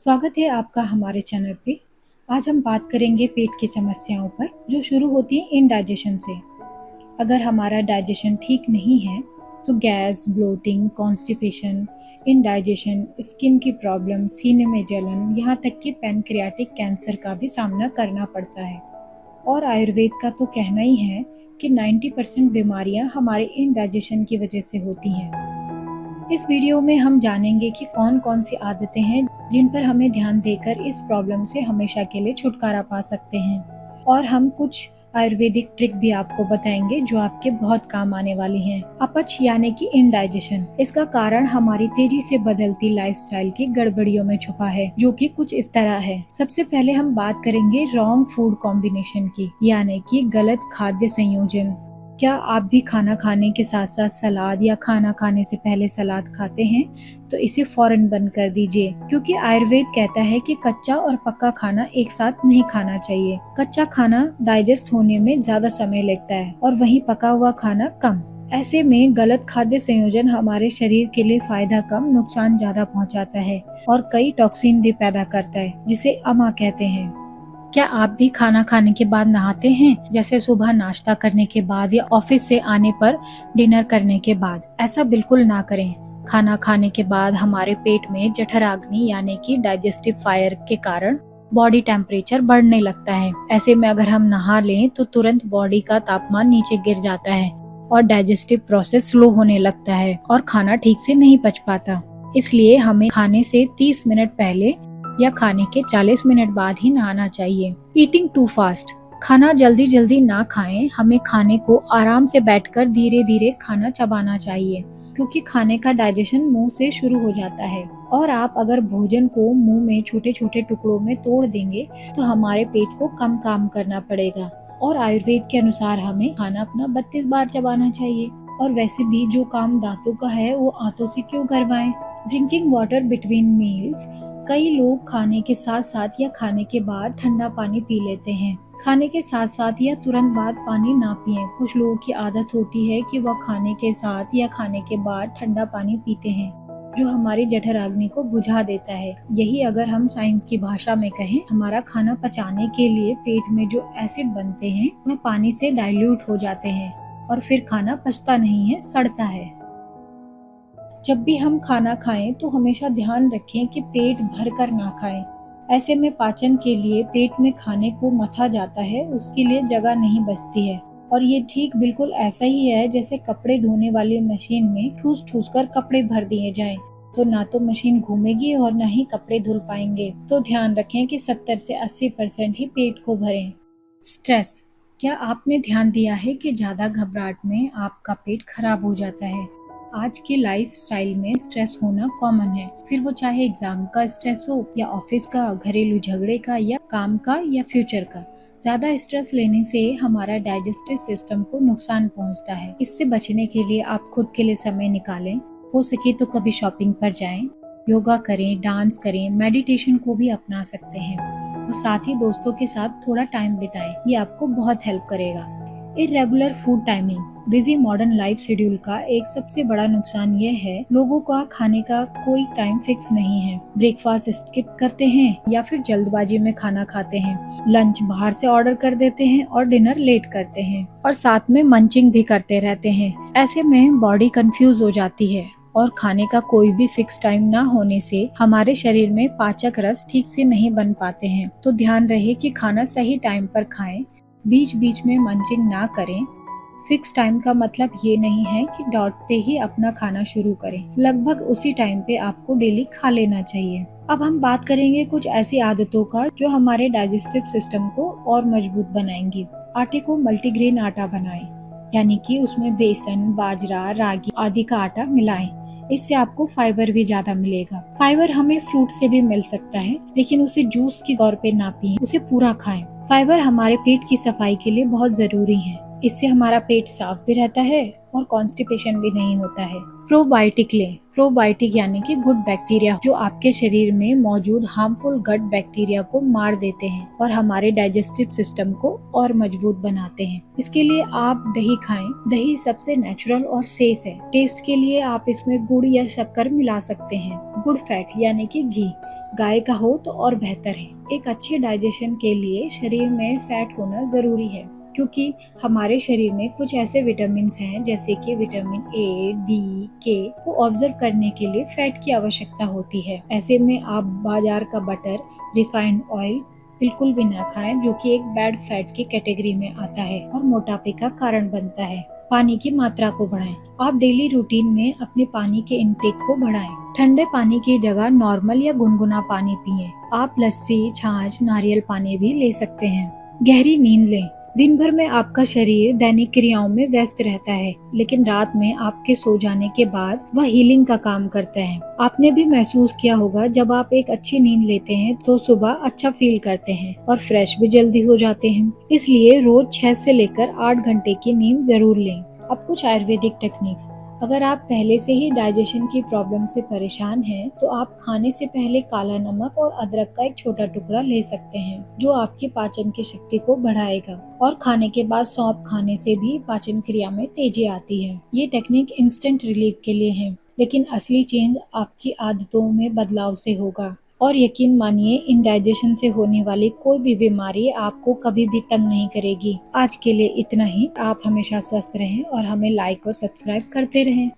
स्वागत है आपका हमारे चैनल पे। आज हम बात करेंगे पेट की समस्याओं पर जो शुरू होती है इंडाइजेशन से। अगर हमारा डाइजेशन ठीक नहीं है तो gas, bloating, constipation, indigestion, skin की प्रॉब्लम, सीने में जलन, यहाँ तक कि पैनक्रियाटिक कैंसर का भी सामना करना पड़ता है। और आयुर्वेद का तो कहना ही है कि 90% बीमारियां हमारे इंडाइजेशन की वजह से होती हैं। इस वीडियो में हम जानेंगे कि कौन कौन सी आदतें हैं जिन पर हमें ध्यान देकर इस प्रॉब्लम से हमेशा के लिए छुटकारा पा सकते हैं। और हम कुछ आयुर्वेदिक ट्रिक भी आपको बताएंगे जो आपके बहुत काम आने वाली हैं। अपच यानी कि इनडाइजेशन, इसका कारण हमारी तेजी से बदलती लाइफस्टाइल की गड़बड़ियों में छुपा है, जो कि कुछ इस तरह है। सबसे पहले हम बात करेंगे रॉन्ग फूड कॉम्बिनेशन की, यानी कि गलत खाद्य संयोजन। क्या आप भी खाना खाने के साथ साथ सलाद या खाना खाने से पहले सलाद खाते हैं? तो इसे फौरन बंद कर दीजिए, क्योंकि आयुर्वेद कहता है कि कच्चा और पक्का खाना एक साथ नहीं खाना चाहिए। कच्चा खाना डाइजेस्ट होने में ज्यादा समय लगता है और वहीं पका हुआ खाना कम। ऐसे में गलत खाद्य संयोजन हमारे शरीर के लिए फायदा कम, नुकसान ज्यादा पहुंचाता है और कई टॉक्सिन भी पैदा करता है, जिसे अमा कहते हैं। क्या आप भी खाना खाने के बाद नहाते हैं, जैसे सुबह नाश्ता करने के बाद या ऑफिस से आने पर डिनर करने के बाद? ऐसा बिल्कुल ना करें। खाना खाने के बाद हमारे पेट में जठराग्नि यानी कि डाइजेस्टिव फायर के कारण बॉडी टेम्परेचर बढ़ने लगता है। ऐसे में अगर हम नहा लें तो तुरंत बॉडी का तापमान नीचे गिर जाता है और डाइजेस्टिव प्रोसेस स्लो होने लगता है और खाना ठीक से नहीं पच पाता। इसलिए हमें खाने से 30 मिनट पहले या खाने के 40 मिनट बाद ही नहाना चाहिए। ईटिंग टू फास्ट, खाना जल्दी जल्दी ना खाएं। हमें खाने को आराम से बैठकर धीरे धीरे खाना चबाना चाहिए, क्योंकि खाने का डाइजेशन मुंह से शुरू हो जाता है। और आप अगर भोजन को मुंह में छोटे छोटे टुकड़ों में तोड़ देंगे तो हमारे पेट को कम काम करना पड़ेगा। और आयुर्वेद के अनुसार हमें खाना अपना 32 बार चबाना चाहिए। और वैसे भी जो काम दांतों का है वो आंतों से क्यों करवाएं? ड्रिंकिंग वाटर बिटवीन मील्स, कई लोग खाने के साथ साथ या खाने के बाद ठंडा पानी पी लेते हैं। खाने के साथ साथ या तुरंत बाद पानी ना पिएं। कुछ लोगों की आदत होती है कि वह खाने के साथ या खाने के बाद ठंडा पानी पीते हैं, जो हमारी जठराग्नि को बुझा देता है। यही अगर हम साइंस की भाषा में कहें, हमारा खाना पचाने के लिए पेट में जो एसिड बनते हैं वह पानी से डाइल्यूट हो जाते हैं और फिर खाना पचता नहीं है, सड़ता है। जब भी हम खाना खाएं तो हमेशा ध्यान रखें कि पेट भर कर ना खाएं। ऐसे में पाचन के लिए पेट में खाने को मथा जाता है, उसके लिए जगह नहीं बचती है। और ये ठीक बिल्कुल ऐसा ही है जैसे कपड़े धोने वाली मशीन में ठूस ठूस कर कपड़े भर दिए जाएं, तो ना तो मशीन घूमेगी और ना ही कपड़े धुल पाएंगे। तो ध्यान रखें कि 70 से 80% ही पेट को भरें। स्ट्रेस, क्या आपने ध्यान दिया है कि ज्यादा घबराहट में आपका पेट खराब हो जाता है? आज की लाइफस्टाइल में स्ट्रेस होना कॉमन है, फिर वो चाहे एग्जाम का स्ट्रेस हो या ऑफिस का, घरेलू झगड़े का या काम का या फ्यूचर का। ज्यादा स्ट्रेस लेने से हमारा डाइजेस्टिव सिस्टम को नुकसान पहुंचता है। इससे बचने के लिए आप खुद के लिए समय निकालें। हो सके तो कभी शॉपिंग पर जाएं, योगा करें, डांस करें, मेडिटेशन को भी अपना सकते हैं और साथ ही दोस्तों के साथ थोड़ा टाइम बिताएं। ये आपको बहुत हेल्प करेगा। Irregular food timing, busy modern life schedule का एक सबसे बड़ा नुकसान ये है, लोगों का खाने का कोई टाइम फिक्स नहीं है। ब्रेकफास्ट स्किप करते हैं या फिर जल्दबाजी में खाना खाते हैं। लंच बाहर से ऑर्डर कर देते हैं और डिनर लेट करते हैं और साथ में मंचिंग भी करते रहते हैं। ऐसे में बॉडी कंफ्यूज हो जाती है और खाने का कोई भी फिक्स टाइम ना होने से हमारे शरीर में पाचक रस ठीक से नहीं बन पाते हैं। तो ध्यान रहे कि खाना सही टाइम पर खाएं, बीच बीच में मंचिंग ना करें। फिक्स टाइम का मतलब ये नहीं है कि डॉट पे ही अपना खाना शुरू करें। लगभग उसी टाइम पे आपको डेली खा लेना चाहिए। अब हम बात करेंगे कुछ ऐसी आदतों का जो हमारे डाइजेस्टिव सिस्टम को और मजबूत बनाएंगी। आटे को मल्टीग्रेन आटा बनाएं, यानी कि उसमें बेसन, बाजरा, रागी आदि का आटा मिलाएं। इससे आपको फाइबर भी ज्यादा मिलेगा। फाइबर हमें फ्रूट से भी मिल सकता है, लेकिन उसे जूस के तौर पे ना पिएं, उसे पूरा खाएं। फाइबर हमारे पेट की सफाई के लिए बहुत जरूरी है। इससे हमारा पेट साफ भी रहता है और कॉन्स्टिपेशन भी नहीं होता है। प्रोबायोटिक लें। प्रोबायोटिक यानी कि गुड बैक्टीरिया, जो आपके शरीर में मौजूद हार्मफुल गट बैक्टीरिया को मार देते हैं और हमारे डाइजेस्टिव सिस्टम को और मजबूत बनाते हैं। इसके लिए आप दही खाएं। दही सबसे नेचुरल और सेफ है। टेस्ट के लिए आप इसमें गुड़ या शक्कर मिला सकते हैं। गुड फैट यानी कि घी, गाय का हो तो और बेहतर है। एक अच्छे डाइजेशन के लिए शरीर में फैट होना जरूरी है, क्योंकि हमारे शरीर में कुछ ऐसे विटामिन हैं जैसे कि विटामिन ए, डी, के को ऑब्जर्व करने के लिए फैट की आवश्यकता होती है। ऐसे में आप बाजार का बटर, रिफाइंड ऑयल बिल्कुल भी ना खाएं, जो कि एक बैड फैट की कैटेगरी में आता है और मोटापे का कारण बनता है। पानी की मात्रा को बढ़ाएं। आप डेली रूटीन में अपने पानी के इनटेक को बढ़ाएं। ठंडे पानी की जगह नॉर्मल या गुनगुना पानी पिएं। आप लस्सी, छाछ, नारियल पानी भी ले सकते हैं। गहरी नींद लें। दिन भर में आपका शरीर दैनिक क्रियाओं में व्यस्त रहता है, लेकिन रात में आपके सो जाने के बाद वह हीलिंग का काम करता है। आपने भी महसूस किया होगा, जब आप एक अच्छी नींद लेते हैं तो सुबह अच्छा फील करते हैं और फ्रेश भी जल्दी हो जाते हैं। इसलिए रोज 6 से लेकर 8 घंटे की नींद जरूर लें। अब कुछ आयुर्वेदिक टेक्निक। अगर आप पहले से ही डाइजेशन की प्रॉब्लम से परेशान हैं, तो आप खाने से पहले काला नमक और अदरक का एक छोटा टुकड़ा ले सकते हैं, जो आपकी पाचन की शक्ति को बढ़ाएगा। और खाने के बाद सौंफ खाने से भी पाचन क्रिया में तेजी आती है। ये टेक्निक इंस्टेंट रिलीफ के लिए है, लेकिन असली चेंज आपकी आदतों में बदलाव से होगा। और यकीन मानिए, इंडाइजेशन से होने वाली कोई भी बीमारी आपको कभी भी तंग नहीं करेगी। आज के लिए इतना ही। आप हमेशा स्वस्थ रहें और हमें लाइक और सब्सक्राइब करते रहें।